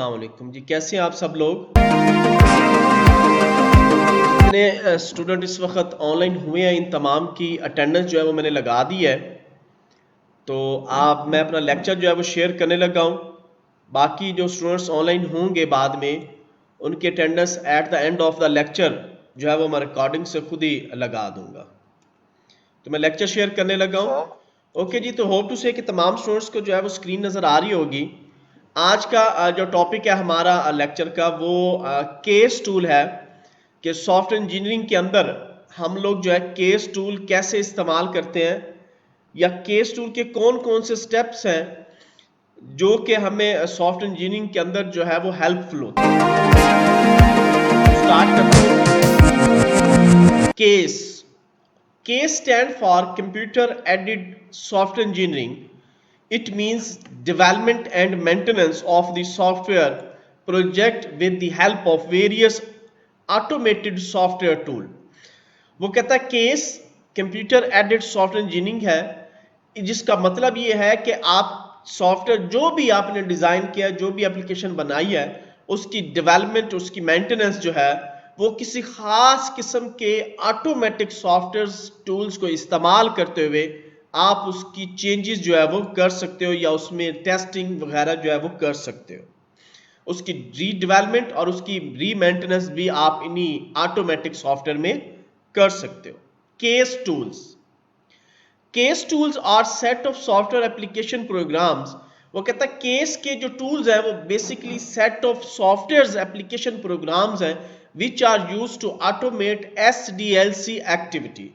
अस्सलाम वालेकुम जी, कैसे हैं आप सब लोग। इतने स्टूडेंट इस वक्त ऑनलाइन हुए हैं, इन तमाम की अटेंडेंस जो है वो मैंने लगा दी है। तो मैं अपना लेक्चर जो है वो शेयर करने लगा हूँ। बाकी जो स्टूडेंट्स ऑनलाइन होंगे बाद में उनकी attendance at the end of the lecture जो है वो मैं रिकॉर्डिंग से खुद ही लगा दूंगा। तो मैं लेक्चर शेयर करने लगा हूँ। ओके जी, तो होप टू से कि तमाम स्टूडेंट्स को जो है वो स्क्रीन नज़र आ रही होगी। आज का जो टॉपिक है हमारा लेक्चर का वो केस टूल है कि सॉफ्टवेयर इंजीनियरिंग के अंदर हम लोग जो है केस टूल कैसे इस्तेमाल करते हैं या केस टूल के कौन कौन से स्टेप्स हैं जो कि हमें सॉफ्टवेयर इंजीनियरिंग के अंदर जो है वो हेल्पफुल होते हैं। स्टार्ट करते हैं। Case stand for computer aided software engineering. It means development and maintenance of the software project with the help of various automated software tool. वो कहता है case computer aided software engineering है, जिसका मतलब ये है कि आप सॉफ्टवेयर जो भी आपने डिजाइन किया, जो भी एप्लीकेशन बनाई है, उसकी डेवलपमेंट, उसकी मेंटेनेंस जो है वो किसी खास किस्म के ऑटोमेटिक सॉफ्टवेयर टूल्स को इस्तेमाल करते हुए आप उसकी चेंजेस जो है वो कर सकते हो या उसमें टेस्टिंग वगैरह जो है वो कर सकते हो। उसकी रीडेवलपमेंट और उसकी रीमेंटेनेंस भी आप इन्हीं ऑटोमेटिक सॉफ्टवेयर में कर सकते हो। Case tools are set of software application programs. वो कहता है केस के जो टूल्स हैं वो basically set of software application programs हैं which are used to automate SDLC activity,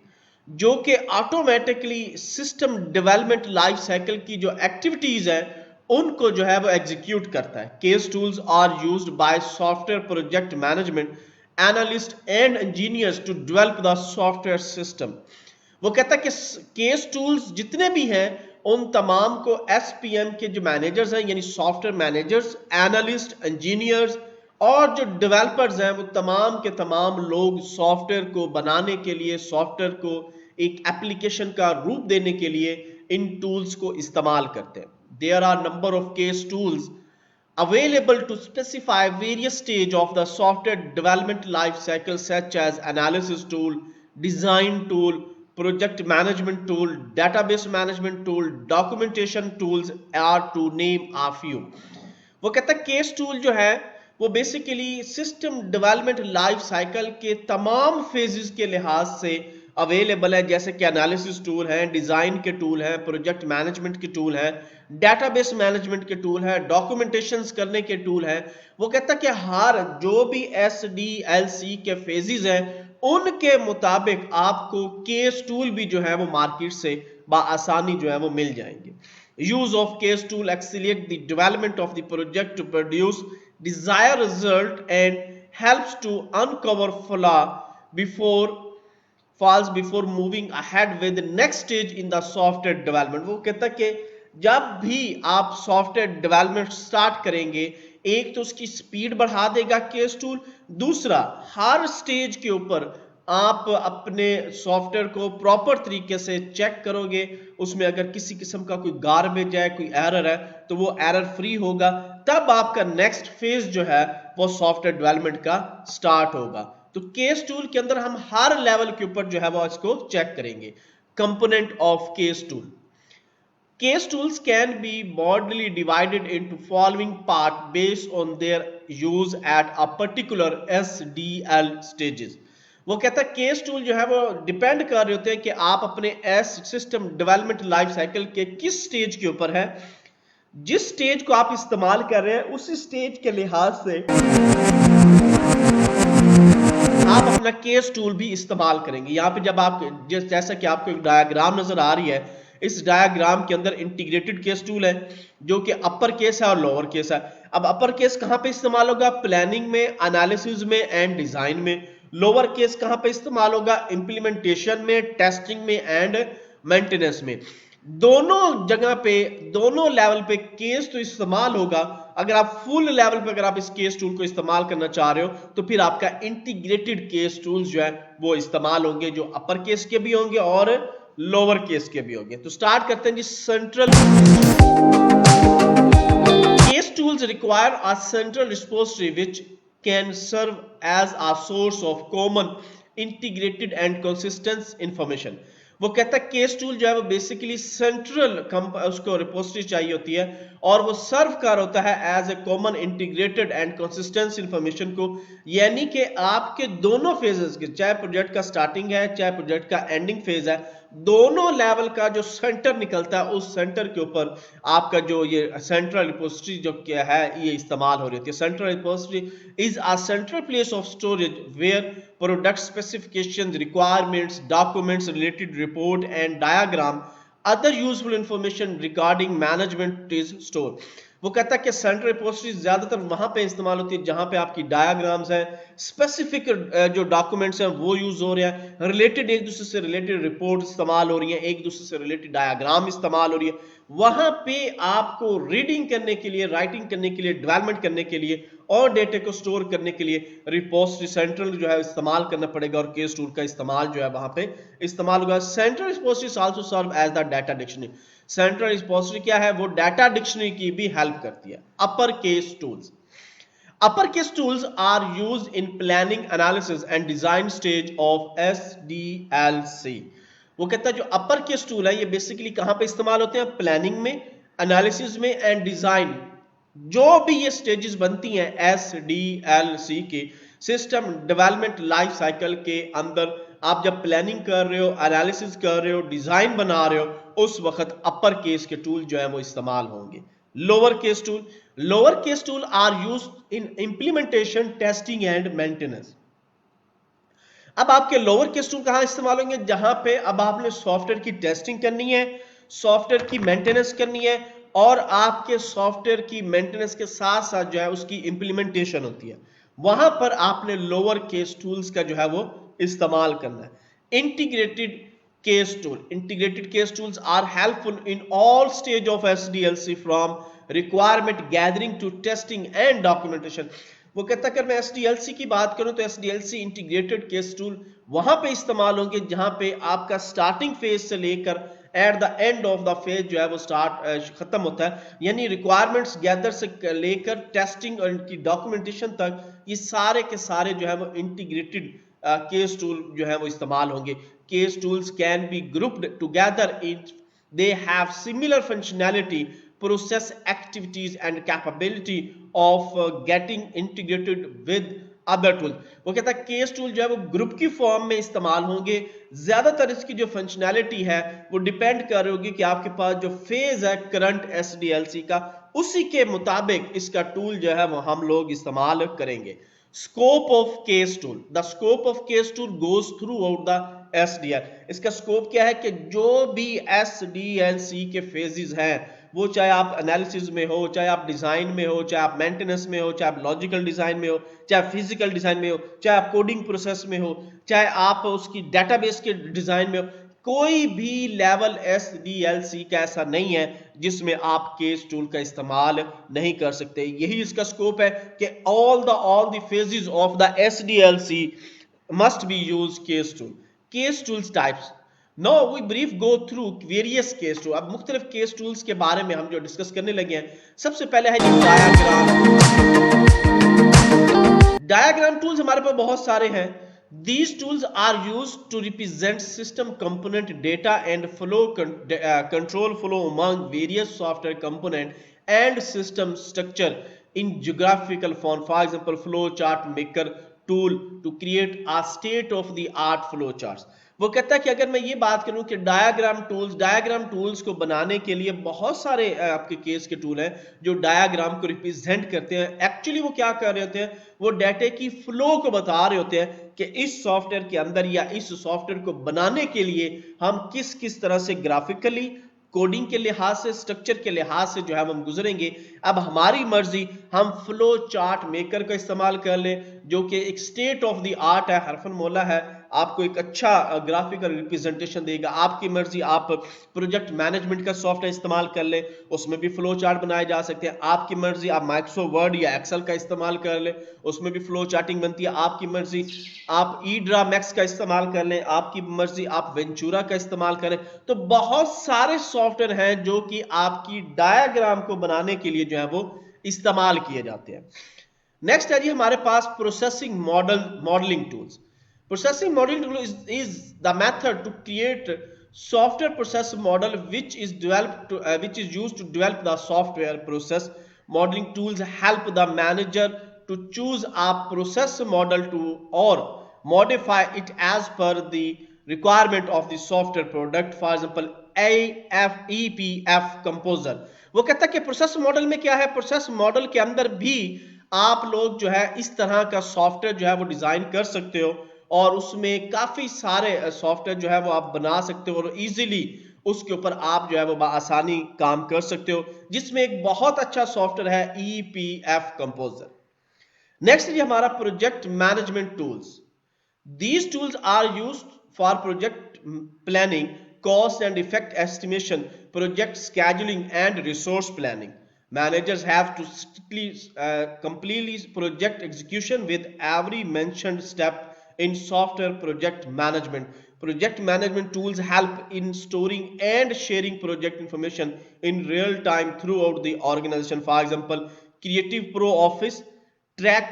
जो कि automatically system development life cycle की जो एक्टिविटीज है उनको जो है वो एग्जीक्यूट करता है। Case tools are used by software project management analyst and engineers to develop the software system. वो कहता है कि केस टूल्स जितने भी हैं उन तमाम को SPM के जो मैनेजर्स हैं यानी सॉफ्टवेयर मैनेजर्स, एनालिस्ट, इंजीनियर्स और जो डेवलपर्स हैं वो तमाम के तमाम लोग सॉफ्टवेयर को बनाने के लिए, सॉफ्टवेयर को एक एप्लीकेशन का रूप देने के लिए इन टूल्स को इस्तेमाल करते हैं. There are number of case tools available to specify various stage of the software development life cycle such as analysis tool, design tool, project management tool, database management tool, documentation tools are to name a few. वो कहता है case tool जो है वो basically system development life cycle के तमाम phases के लिहाज से अवेलेबल है, जैसे कि एनालिसिस टूल है, डिजाइन के टूल है, प्रोजेक्ट मैनेजमेंट के टूल है, डेटाबेस मैनेजमेंट के टूल है, डॉक्यूमेंटेशंस करने के टूल है. वो कहता है कि हर जो भी SDLC के फेजेस हैं उनके मुताबिक आपको केस टूल भी जो है वो मार्केट से आसानी जो है वो मिल जाएंगे. Use of case tool accelerate the development of the project to produce desired result and helps to uncover falls before moving ahead with the next stage in the software development. वो कहता है कि जब भी आप सॉफ्टवेयर डेवलपमेंट स्टार्ट करेंगे, एक तो उसकी स्पीड बढ़ा देगा केस टूल, दूसरा हर स्टेज के ऊपर आप अपने सॉफ्टवेयर को प्रॉपर तरीके से चेक करोगे, उसमें अगर किसी किस्म का कोई गार्बेज है, कोई एरर है तो वो एरर फ्री होगा, तब आपका नेक्स्ट फेज जो है वो सॉफ्टवेयर डेवलपमेंट का स्टार्ट होगा. तो केस टूल के अंदर हम हर लेवल के ऊपर जो है वो इसको चेक करेंगे. Component of case tool. Case tools can be broadly divided into following part based on their use at a particular SDL stages. वो कहता है केस टूल जो है वो डिपेंड कर रहे होते हैं कि आप अपने सिस्टम डेवलपमेंट लाइफ साइकिल के किस स्टेज के ऊपर है. जिस स्टेज को आप इस्तेमाल कर रहे हैं उसी स्टेज के लिहाज से आप अपना केस टूल भी इस्तेमाल करेंगे. यहाँ पे जब आप जैसा कि आपको एक डायग्राम नजर आ रही है, इस डायग्राम के अंदर इंटीग्रेटेड केस टूल है जो कि अपर केस है और लोअर केस है. अब अपर केस कहां पे इस्तेमाल होगा? प्लानिंग में, एनालिसिस में एंड डिजाइन में. लोअर केस कहां पे इस्तेमाल होगा? इंप्लीमेंटेशन में, टेस्टिंग में एंड मेंटेनेंस में. दोनों जगह पे, दोनों लेवल पे केस तो इस्तेमाल होगा. अगर आप फुल लेवल पे अगर आप इस केस टूल को इस्तेमाल करना चाह रहे हो तो फिर आपका इंटीग्रेटेड केस टूल्स जो है वो इस्तेमाल होंगे, जो अपर केस के भी होंगे और लोअर केस के भी होंगे. तो स्टार्ट करते हैं जी. Central case tool tools require a central repository which can serve as a source of common, integrated and consistent information. वो कहता है केस टूल जो है वो बेसिकली सेंट्रल उसको रिपोजिटरी चाहिए होती है और वो सर्व कर होता है as a common integrated and consistent information को, यानी कि आपके दोनों फेजेस के, चाहे प्रोजेक्ट का स्टार्टिंग है चाहे प्रोजेक्ट का एंडिंग फेज है, दोनों लेवल का जो सेंटर निकलता है उस सेंटर के ऊपर आपका जो ये सेंट्रल रिपोजिटरी जो क्या है ये इस्तेमाल हो रही है। Central repository is a central place of storage where product specifications, requirements, documents, related report and diagram, other useful information regarding management is stored. वो कहता है कि सेंट्रल रिपोजिटरी ज्यादातर वहां पे इस्तेमाल होती है जहां पे आपकी डायग्राम्स है, स्पेसिफिक जो डॉक्यूमेंट्स हैं वो यूज हो रहे हैं, रिलेटेड एक दूसरे से रिलेटेड रिपोर्ट इस्तेमाल हो रही है, एक दूसरे से रिलेटेड डायग्राम इस्तेमाल हो रही है। वहां पे आपको रीडिंग करने के लिए, राइटिंग करने के लिए, डेवलपमेंट करने के लिए और डेटा को स्टोर करने के लिए रिपोजिटरी सेंट्रल जो है इस्तेमाल करना पड़ेगा और केस टूल का इस्तेमाल जो है वहां पे इस्तेमाल होगा। Central repository also serve as the data dictionary. Central repository क्या है, वो डाटा डिक्शनरी की भी हेल्प करती है। Upper case tools, upper case tools are used in planning, analysis and design stage of SDLC। वो कहता है जो अपर केस टूल है ये बेसिकली कहां पे इस्तेमाल होते हैं, प्लानिंग में, एनालिसिस में एंड डिजाइन, जो भी ये स्टेजेस बनती हैं SDLC के सिस्टम डेवलपमेंट लाइफ साइकिल के अंदर, आप जब प्लानिंग कर रहे हो, एनालिसिस कर रहे हो, डिजाइन बना रहे हो, उस वक्त अपर केस के टूल जो है वो इस्तेमाल होंगे। Lower case tool, lower case tool are used in implementation, testing and maintenance. अब आपके लोअर केस टूल कहां इस्तेमाल होंगे, जहां पे अब आपने सॉफ्टवेयर की टेस्टिंग करनी है, सॉफ्टवेयर की मेंटेनेंस करनी है और आपके सॉफ्टवेयर की मेंटेनेंस के साथ साथ जो है उसकी इंप्लीमेंटेशन होती है, वहां पर आपने लोअर केस टूल्स का जो है वो इस्तेमाल करना है। Integrated case tool, integrated case tools are helpful in all stage of SDLC from requirement gathering to testing and documentation. वो कहता है अगर मैं SDLC की बात करूं तो SDLC इंटीग्रेटेड केस टूल वहां पे इस्तेमाल होंगे जहां पे आपका स्टार्टिंग फेज से लेकर at the end of the phase जो है वो खत्म होता है, यानी रिक्वायरमेंट्स गैदर से लेकर टेस्टिंग और इनकी डॉक्यूमेंटेशन तक ये सारे के सारे जो है वो इंटीग्रेटेड केस टूल जो है वो इस्तेमाल होंगे। Case tools can be grouped together in, they have similar functionality, process activities and capability of getting integrated with other tool। वो कहता है केस टूल जो है वो ग्रुप की फॉर्म में इस्तेमाल होंगे, ज्यादातर इसकी जो फंक्शनैलिटी है वो डिपेंड कर रही होगी कि आपके पास जो फेज है करंट SDLC का, उसी के मुताबिक इसका टूल जो है वो हम लोग इस्तेमाल करेंगे। Scope of case tool, the scope of case tool goes through out the SDL। इसका स्कोप क्या है कि जो भी SDLC के फेजेस हैं, वो चाहे आप एनालिसिस में हो, चाहे आप डिजाइन में हो, चाहे आप मेंटेनेंस में हो, चाहे आप लॉजिकल डिजाइन में हो, चाहे फिजिकल डिजाइन में हो, चाहे आप कोडिंग प्रोसेस में हो, चाहे आप उसकी डेटाबेस के डिजाइन में हो, कोई भी लेवल SDLC का ऐसा नहीं है जिसमें आप केस टूल का इस्तेमाल नहीं कर सकते। यही इसका स्कोप है कि all the phases of the SDLC must be used case tool। case tools types, now we brief go through various case tool। अब मुख्तलिफ केस टूल्स के बारे में हम जो डिस्कस करने लगे हैं, सबसे पहले है डायग्राम। डायग्राम टूल्स हमारे पास बहुत सारे हैं। These tools are used to represent system component data and flow control flow among various software component and system structure in geographical form। For example, flow chart maker tool to create a state of the art flow charts। वो कहता है कि अगर मैं ये बात करूं कि डायग्राम टूल्स को बनाने के लिए बहुत सारे आपके केस के टूल हैं जो डायग्राम को रिप्रेजेंट करते हैं। एक्चुअली वो क्या कर रहे होते हैं, वो डाटा की फ्लो को बता रहे होते हैं कि इस सॉफ्टवेयर के अंदर या इस सॉफ्टवेयर को बनाने के लिए हम किस किस तरह से ग्राफिकली, कोडिंग के लिहाज से, स्ट्रक्चर के लिहाज से जो है हम गुजरेंगे। अब हमारी मर्जी हम फ्लो चार्ट मेकर का इस्तेमाल कर ले जो कि एक स्टेट ऑफ द आर्ट है, हरफन मौला है, आपको एक अच्छा ग्राफिकल रिप्रेजेंटेशन देगा। आपकी मर्जी आप प्रोजेक्ट मैनेजमेंट का सॉफ्टवेयर इस्तेमाल कर ले, उसमें भी फ्लो चार्ट बनाए जा सकते हैं। आपकी मर्जी आप माइक्रोसॉफ्ट वर्ड या एक्सेल का इस्तेमाल कर ले, उसमें भी फ्लो चार्टिंग बनती है। आपकी मर्जी आप ईड्रा मैक्स का इस्तेमाल कर लें, आपकी मर्जी आप वेंचुरा का इस्तेमाल करें। तो बहुत सारे सॉफ्टवेयर हैं जो कि आपकी डायग्राम को बनाने के लिए जो है वो इस्तेमाल किए जाते हैं। नेक्स्ट है जी हमारे पास processing modelling tools. Processing modelling tool is the method to create software process model which is used to develop the software process. Modeling tools help the manager to choose a process model to or modify it as per the requirement of the software product. For example, AFEPF composer। वो कहता है कि process model में क्या है, process model के अंदर भी आप लोग जो है इस तरह का सॉफ्टवेयर जो है वो डिजाइन कर सकते हो और उसमें काफी सारे सॉफ्टवेयर जो है वो आप बना सकते हो और इजीली उसके ऊपर आप जो है वो आसानी काम कर सकते हो, जिसमें एक बहुत अच्छा सॉफ्टवेयर है EPF कंपोजर। नेक्स्ट है हमारा project management tools. These tools are used for project planning, cost and effect estimation, project scheduling and resource planning. Managers have to completely project execution with every mentioned step in software project management. Project management tools help in storing and sharing project information in real time throughout the organization. For example, Creative Pro Office, Track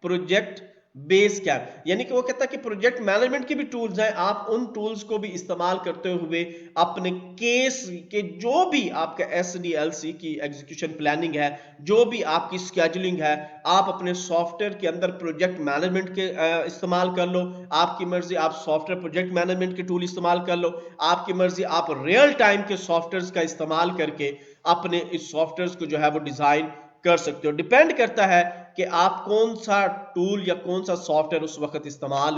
project base cap. यानी कि वो कहता है कि project management के भी tools हैं, आप उन टूल्स को भी इस्तेमाल करते हुए अपने केस के जो भी आपका SDLC की एग्जीक्यूशन प्लानिंग है, जो भी आपकी स्केड्यूलिंग है, आप अपने सॉफ्टवेयर के अंदर प्रोजेक्ट मैनेजमेंट के इस्तेमाल कर लो। आपकी मर्जी आप सॉफ्टवेयर प्रोजेक्ट मैनेजमेंट के टूल इस्तेमाल कर लो, आपकी मर्जी आप रियल टाइम के सॉफ्टवेयर का इस्तेमाल करके अपने इस सॉफ्टवेयर को जो है वो डिजाइन कर सकते हो। डिपेंड करता है कि आप कौन सा टूल या कौन सा सॉफ्टवेयर उस वक्त इस्तेमाल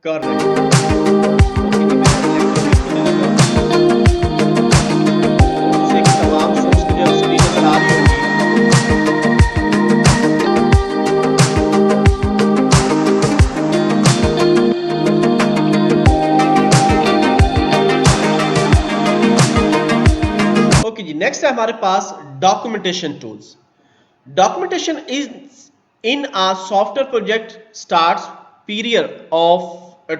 कर रहे हैं। तमाम स्क्रीन नजर आ रही होगी। ओके जी, नेक्स्ट है हमारे पास documentation tools. Documentation is in a software project starts period of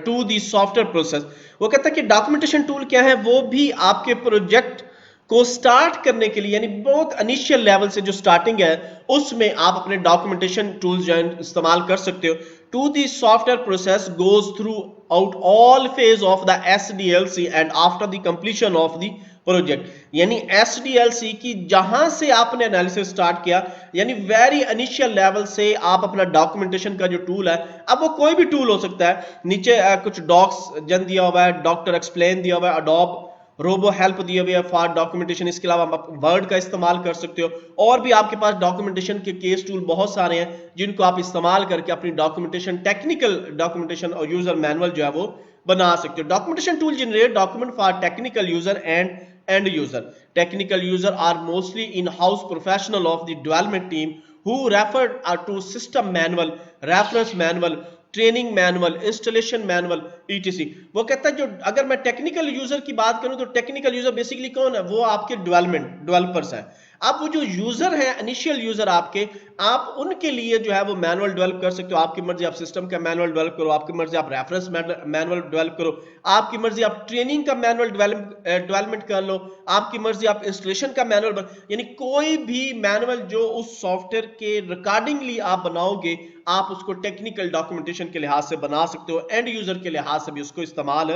to the software process। वो कहता है कि डॉक्यूमेंटेशन टूल क्या है, वो भी आपके प्रोजेक्ट को स्टार्ट करने के लिए यानी बहुत इनिशियल लेवल से जो स्टार्टिंग है उसमें आप अपने डॉक्यूमेंटेशन टूल्स जो है इस्तेमाल कर सकते हो। To the software process goes throughout all phase of the SDLC and after the completion of the project. यानी SDLC की जहां से आपने एनालिसिस स्टार्ट किया यानी वेरी इनिशियल लेवल से आप अपना डॉक्यूमेंटेशन का जो टूल है, अब वो कोई भी टूल हो सकता है, नीचे कुछ डॉक्स जन दिया हुआ है, डॉक्टर एक्सप्लेन दिया हुआ है, अडोब रोबो हेल्प दिया हुआ है फॉर डॉक्यूमेंटेशन। इसके अलावा आप वर्ड का इस्तेमाल कर सकते हो और भी आपके पास डॉक्यूमेंटेशन के केस टूल बहुत सारे हैं जिनको आप इस्तेमाल करके अपनी डॉक्यूमेंटेशन, टेक्निकल डॉक्यूमेंटेशन और यूजर मैनुअल जो है वो बना सकते हो। Documentation tool generate document for technical user and end user. Technical user are mostly in-house professional of the development team who refer to system manual, reference manual, training manual, installation manual etc। वो कहता है जो अगर मैं technical user की बात करूं तो टेक्निकल यूजर बेसिकली कौन है, वो आपके डेवलपर्स हैं। अब वो जो यूजर है, इनिशियल यूजर आपके, आप उनके लिए जो है वो मैनुअल डेवलप कर सकते हो। आपकी मर्जी आप सिस्टम का मैनुअल डेवलप करो, आपकी मर्जी आप रेफरेंस मैनुअल डेवलप करो, आपकी मर्जी आप ट्रेनिंग का मैनुअल डेवलपमेंट कर लो, आपकी मर्जी आप इंस्टॉलेशन का मैनुअल, यानी कोई भी मैनुअल जो उस सॉफ्टवेयर के रिकॉर्डिंगली आप बनाओगे आप उसको टेक्निकल डॉक्यूमेंटेशन के लिहाज से बना सकते हो, एंड यूजर के लिहाज से भी उसको इस्तेमाल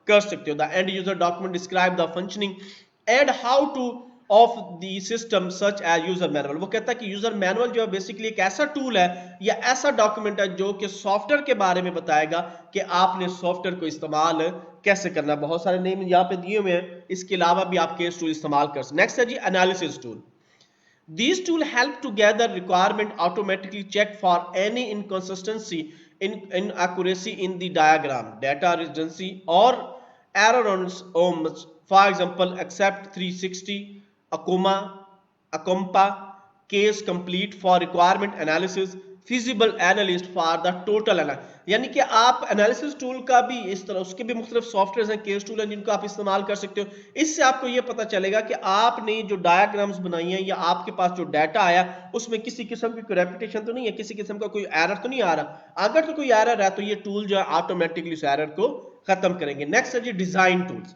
कर सकते हो। The end user document describe the functioning and how to of the system such as user manual. वो कहता है कि यूजर मैनुअल जो है बेसिकली एक ऐसा टूल है या ऐसा डॉक्यूमेंट है जो कि सॉफ्टवेयर के बारे में बताएगा कि आपने सॉफ्टवेयर को इस्तेमाल कैसे करना है। बहुत सारे नेम यहाँ पे दिए हुए हैं, इसके अलावा भी आप केस टूल इस्तेमाल कर सकते हैं। नेक्स्ट है जी analysis tool. These tools help to gather requirement, automatically check for any inconsistency in accuracy in the diagram, data redundancy or error on ohms. For example, accept 360, Acompa, case complete for requirement analysis, feasible analyst for the total analysis। यानी कि आप analysis tool का भी इस तरह, उसके भी मुख्तलिफ सॉफ्टवेयर हैं, केस टूल हैं जिनको आप इस्तेमाल कर सकते हो। इससे आपको ये पता चलेगा कि आपने जो डायग्राम्स बनाई हैं या आपके पास जो डाटा आया उसमें किसी किस्म की कोई रेपिटेशन तो नहीं है, किसी किस्म का कोई एरर तो नहीं आ रहा। अगर तो कोई एरर है तो ये टूल जो है ऑटोमेटिकली उस एरर को खत्म करेंगे। नेक्स्ट है जी design tools.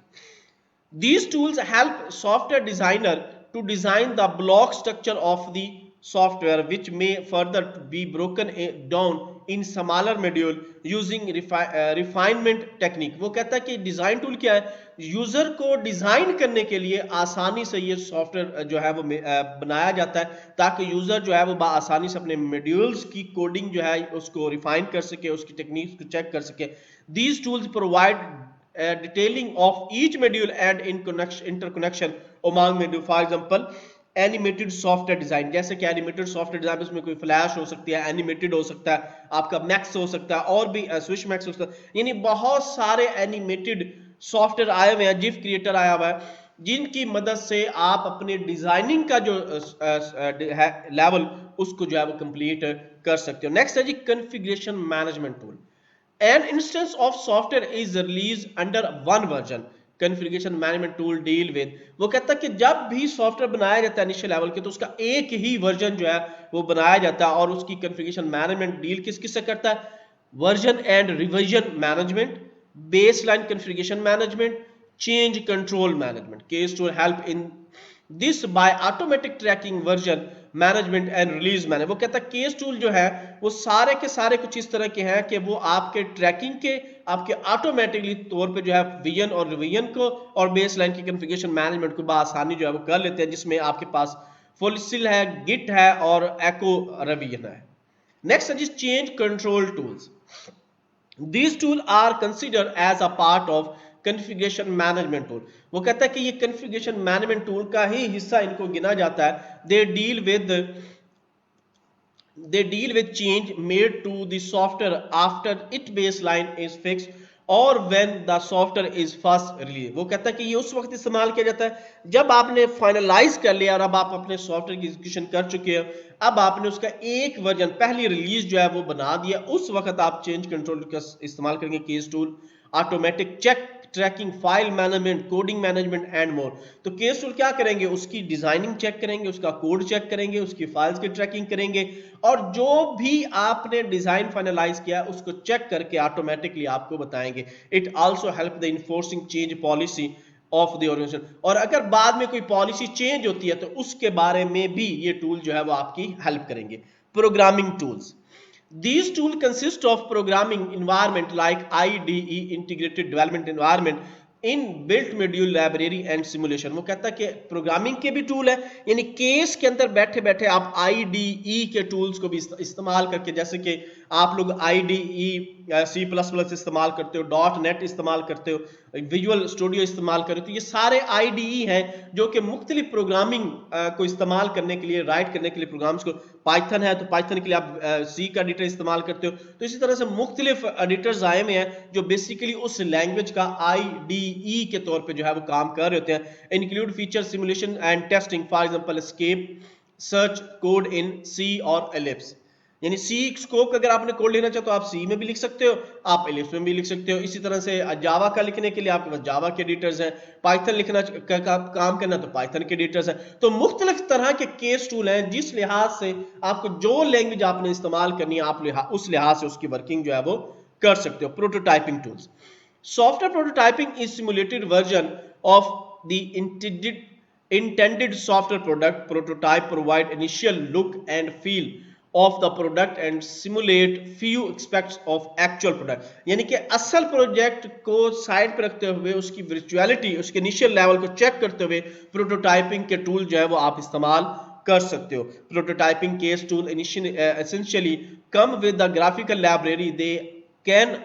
These tools help software designer to design the block structure of the software which may further be broken down in smaller module using refinement technique। वो कहता है कि डिजाइन टूल क्या है, यूजर को design करने के लिए आसानी से ये सॉफ्टवेयर जो है वो बनाया जाता है ताकि यूजर जो है वो आसानी से अपने मॉड्यूल्स की कोडिंग जो है उसको रिफाइन कर सके, उसकी टेक्निक्स को चेक कर सके। These tools provide detailing of each module and interconnection among module। For example, animated software design, जैसे कि एनिमेटेड सॉफ्टवेयर डिजाइन उसमें कोई फ्लैश हो सकती है, एनिमेटेड हो सकता है, आपका मैक्स हो सकता है, और भी स्विच मैक्स हो सकता है, यानी बहुत सारे एनिमेटेड सॉफ्टवेयर आए हुए हैं, जिफ क्रिएटर आया हुआ है, जिनकी मदद से आप अपने डिजाइनिंग का जो है लेवल उसको जो है वो कंप्लीट कर सकते हो। नेक्स्ट है जी configuration management tool. An instance of software is released under one version। Configuration management tool deal with, वो कहता है कि जब भी सॉफ्टवेयर बनाया जाता है इनिशियल लेवल के तो उसका एक ही वर्जन जो है वो बनाया जाता है, और उसकी कॉन्फ़िगरेशन मैनेजमेंट डील किस किस से करता है, version and revision management, baseline configuration management, change control management. Case tool help in this by automatic tracking version management and release manage. वो कहता है केस टूल जो है वो सारे के सारे कुछ इस तरह के हैं कि वो आपके ट्रैकिंग के आपके ऑटोमेटिकली तौर पे जो है विजन और रिवीजन को और बेसलाइन की कॉन्फ़िगरेशन मैनेजमेंट को आसानी जो है वो कर लेते हैं, जिसमें आपके पास फुलसिल है, गिट है और एको रिवीजन है। नेक्स्ट है जी change control tools. These tools are considered as a part of configuration management tool. वो कहता है कि ये कॉन्फ़िगरेशन मैनेजमेंट टूल का ही हिस्सा इनको गिना जाता है। They deal with change made to the software after it baseline is fixed और when the software is first release. वो कहता है कि ये उस वक्त इस्तेमाल किया जाता है जब आपने फाइनलाइज कर लिया और अब आप अपने सॉफ्टवेयर की एग्जीक्यूशन कर चुके हो, अब आपने उसका एक वर्जन पहली रिलीज जो है वो बना दिया, उस वक्त आप चेंज कंट्रोल का इस्तेमाल करेंगे। Case tool automatic check tracking, file management, coding management and more. तो केस टूल क्या करेंगे, उसकी डिजाइनिंग चेक करेंगे, उसका कोड चेक करेंगे, उसकी फाइल्स की ट्रैकिंग करेंगे, और जो भी आपने डिजाइन फाइनलाइज किया उसको चेक करके ऑटोमेटिकली आपको बताएंगे। It also help the enforcing change policy of the organisation. और अगर बाद में कोई पॉलिसी चेंज होती है तो उसके बारे में भी ये टूल जो है वो आपकी हेल्प करेंगे। Programming tools. These tools consist of programming environment like IDE integrated development environment, in built module library and simulation. वो कहता है कि प्रोग्रामिंग के भी टूल है, यानी केस के अंदर बैठे बैठे आप IDE के टूल्स को भी इस्तेमाल करके, जैसे कि आप लोग IDE C++ इस्तेमाल करते हो, .NET इस्तेमाल करते हो, विजुअल स्टूडियो इस्तेमाल करते हो, तो ये सारे IDE हैं जो कि मुख्तलिफ प्रोग्रामिंग को इस्तेमाल करने के लिए, राइट करने के लिए प्रोग्राम्स को, पाइथन है तो पाइथन के लिए आप सी का एडिटर इस्तेमाल करते हो। तो इसी तरह से मुख्तलिफ एडिटर्स आए हुए हैं जो बेसिकली उस लैंग्वेज का IDE के तौर पे जो है वो काम कर रहे होते हैं। Include feature simulation and testing, for example escape, search code in C और एलिप्स। यानी सी स्कोप अगर आपने कोड लेना चाहो तो आप सी में भी लिख सकते हो, आप एलिप्स में भी लिख सकते हो। इसी तरह से जावा का लिखने के लिए आपके पास जावा के एडिटर्स हैं, पाइथन लिखना का काम करना तो पाइथन के एडिटर्स हैं। तो मुख्तलिफ तरह के केस टूल हैं, जिस लिहाज से आपको जो लैंग्वेज आपने इस्तेमाल करनी है आप उस लिहाज से उसकी वर्किंग जो है वो कर सकते हो। Prototyping tools. Software prototyping is simulated version of the intended software product। Prototype provide initial look and feel of the product and simulate few aspects of actual product। यानी कि असल प्रोजेक्ट को साइड पर रखते हुए उसकी वर्चुअलिटी, उसके initial level को चेक करते हुए प्रोटोटाइपिंग के टूल जो है वो आप इस्तेमाल कर सकते हो। Prototyping case tool essentially come with the graphical library। They can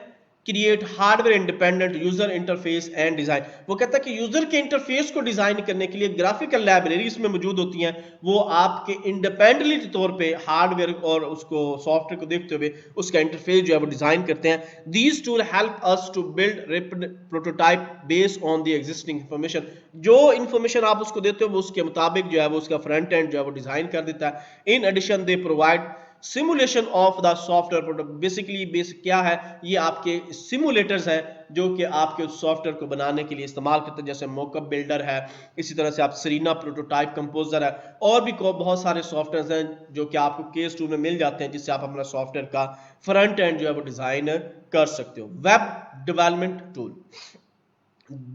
create hardware independent user interface and design. वो कहता है कि यूजर के इंटरफेस को डिजाइन करने के लिए ग्राफिकल लाइब्रेरीज में मौजूद होती हैं, वो आपके इंडिपेंडेंटली तौर पे हार्डवेयर और उसको सॉफ्टवेयर को देखते हुए उसका इंटरफेस जो है वो डिजाइन करते हैं। These tool help us to build rapid prototype based on the existing information. जो इंफॉर्मेशन आप उसको देते हो वो उसके मुताबिक जो है वो उसका फ्रंट एंड जो है वो डिजाइन कर देता है। In addition they provide simulation of the software product. Basically basic क्या है, ये आपके सिमुलेटर्स हैं जो कि आपके सॉफ्टवेयर को बनाने के लिए इस्तेमाल करते हैं, जैसे मॉकअप बिल्डर है, इसी तरह से आप सरीना प्रोटोटाइप कंपोजर है, और भी बहुत सारे सॉफ्टवेयर हैं जो कि आपको केस टूल में मिल जाते हैं, जिससे आप अपना सॉफ्टवेयर का फ्रंट एंड जो है वो डिजाइन कर सकते हो। Web development tool.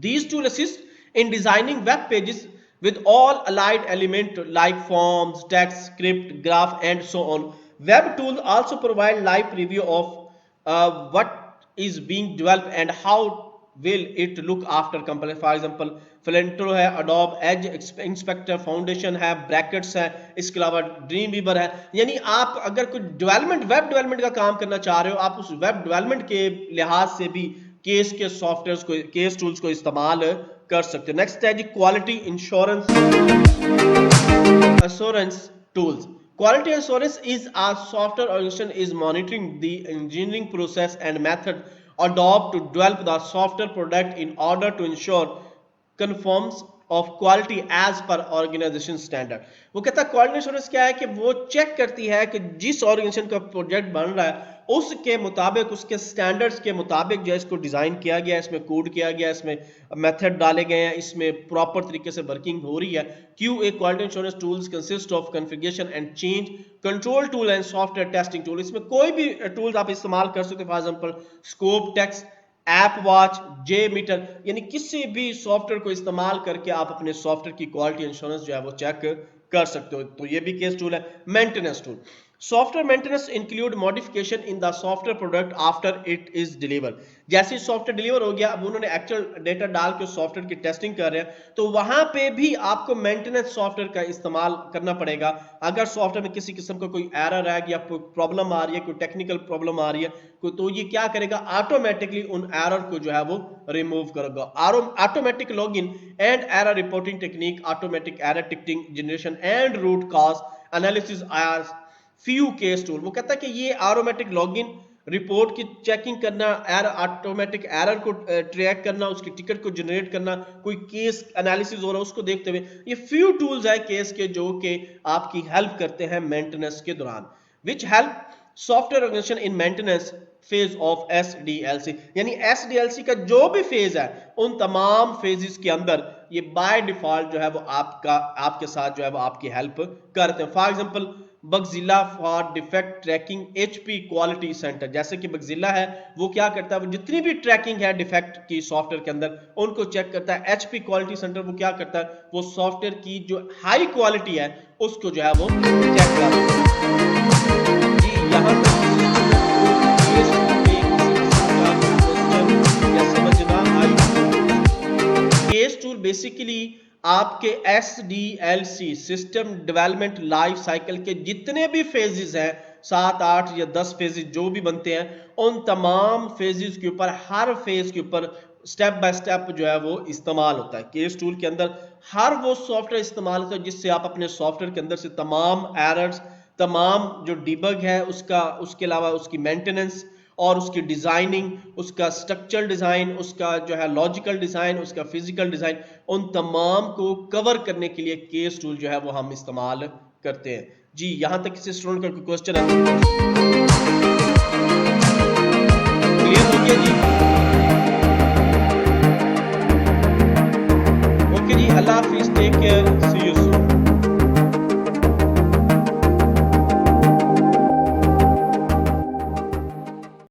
These tools assist in designing web pages with all allied elements like forms, text, script, graph, and so on. Web tools also provide live preview of what is being developed and how will it look after compilation. For example, Fluentro है, Adobe Edge Inspector, Foundation है, Brackets है, इसके अलावा Dreamweaver है. यानी आप अगर कोई डेवलपमेंट वेब डेवलपमेंट का काम करना चाह रहे हो, आप उस वेब डेवलपमेंट के लिहाज से भी केस के सॉफ्टवेयर को, केस टूल्स को इस्तेमाल कर सकते हो. नेक्स्ट है जी quality assurance tools. Quality assurance is a software organization is monitoring the engineering process and method adopted to develop the software product in order to ensure conforms of quality as per organization standard. वो कहता है quality assurance क्या है कि वो check करती है कि जिस ऑर्गेनाइजेशन का प्रोजेक्ट बन रहा है उसके मुताबिक, उसके स्टैंडर्ड्स के मुताबिक जो है इसको डिजाइन किया गया, इसमें कोड किया गया, इसमें मेथड डाले गए हैं, इसमें प्रॉपर तरीके से वर्किंग हो रही है. QA quality assurance tools consist of configuration and change control tool and software testing tool. इसमें कोई भी टूल्स आप इस्तेमाल कर सकते हो. For example scope text, app watch, JMeter, यानी किसी भी सॉफ्टवेयर को इस्तेमाल करके आप अपने सॉफ्टवेयर की क्वालिटी इंश्योरेंस जो है वो चेक कर सकते हो. तो ये भी केस टूल है. Maintenance tool. Software maintenance include modification in the software product after it is deliver. जैसे सॉफ्टवेयर डिलीवर हो गया, अब उन्होंने एक्चुअल डेटा डाल के सॉफ्टवेयर की टेस्टिंग कर रहे हैं, तो वहां पे भी आपको मेंटेनेंस सॉफ्टवेयर का इस्तेमाल करना पड़ेगा. अगर सॉफ्टवेयर में किसी किस्म का कोई एरर है या कोई प्रॉब्लम आ रही है, कोई टेक्निकल प्रॉब्लम आ रही है, तो ये क्या करेगा, ऑटोमेटिकली उन एरर को जो है वो रिमूव करेगा. Automatic login and error reporting technique, automatic error ticketing generation and root cause analysis are few case tool. वो कहता है कि ये ऑटोमेटिक लॉगिन, रिपोर्ट की चेकिंग करना, ऑटोमेटिक एरर को ट्रैक करना, उसकी टिकट को जनरेट करना, कोई केस एनालिसिस हो रहा है उसको देखते हुए, ये फ्यू टूल्स है केस के जो कि आपकी हेल्प करते हैं मेंटेनेंस के दौरान. Which help software organisation in maintenance phase of SDLC. यानी SDLC का जो भी फेज है उन तमाम फेजेस के अंदर ये बाय डिफॉल्ट जो है वो आपके साथ जो है वो आपकी हेल्प करते हैं. For example Bugzilla for defect tracking HP quality center. जैसे कि बगजिला है वो क्या करता है, वो जितनी भी ट्रैकिंग है डिफेक्ट की सॉफ्टवेयर के अंदर उनको चेक करता है. HP क्वालिटी सेंटर वो क्या करता है, वो सॉफ्टवेयर की जो हाई क्वालिटी है उसको जो है वो चेक करता है. जी यहाँ पर केस टूल बेसिकली आपके SDLC system development life cycle के जितने भी फेजेस हैं, 7, 8 या 10 फेजेस जो भी बनते हैं, उन तमाम फेजेस के ऊपर, हर फेज के ऊपर स्टेप बाय स्टेप जो है वो इस्तेमाल होता है. केस टूल के अंदर हर वो सॉफ्टवेयर इस्तेमाल होता है जिससे आप अपने सॉफ्टवेयर के अंदर से तमाम एरर्स, तमाम जो डिबग है उसके अलावा उसकी मेंटेनेंस और उसकी डिजाइनिंग, उसका स्ट्रक्चरल डिजाइन, उसका जो है लॉजिकल डिजाइन, उसका फिजिकल डिजाइन, उन तमाम को कवर करने के लिए केस टूल जो है वो हम इस्तेमाल करते हैं. जी यहां तक किसी स्टूडेंट का कोई क्वेश्चन है? क्लियर हो गया जी? ओके जी, अल्लाह हाफिज, टेक केयर.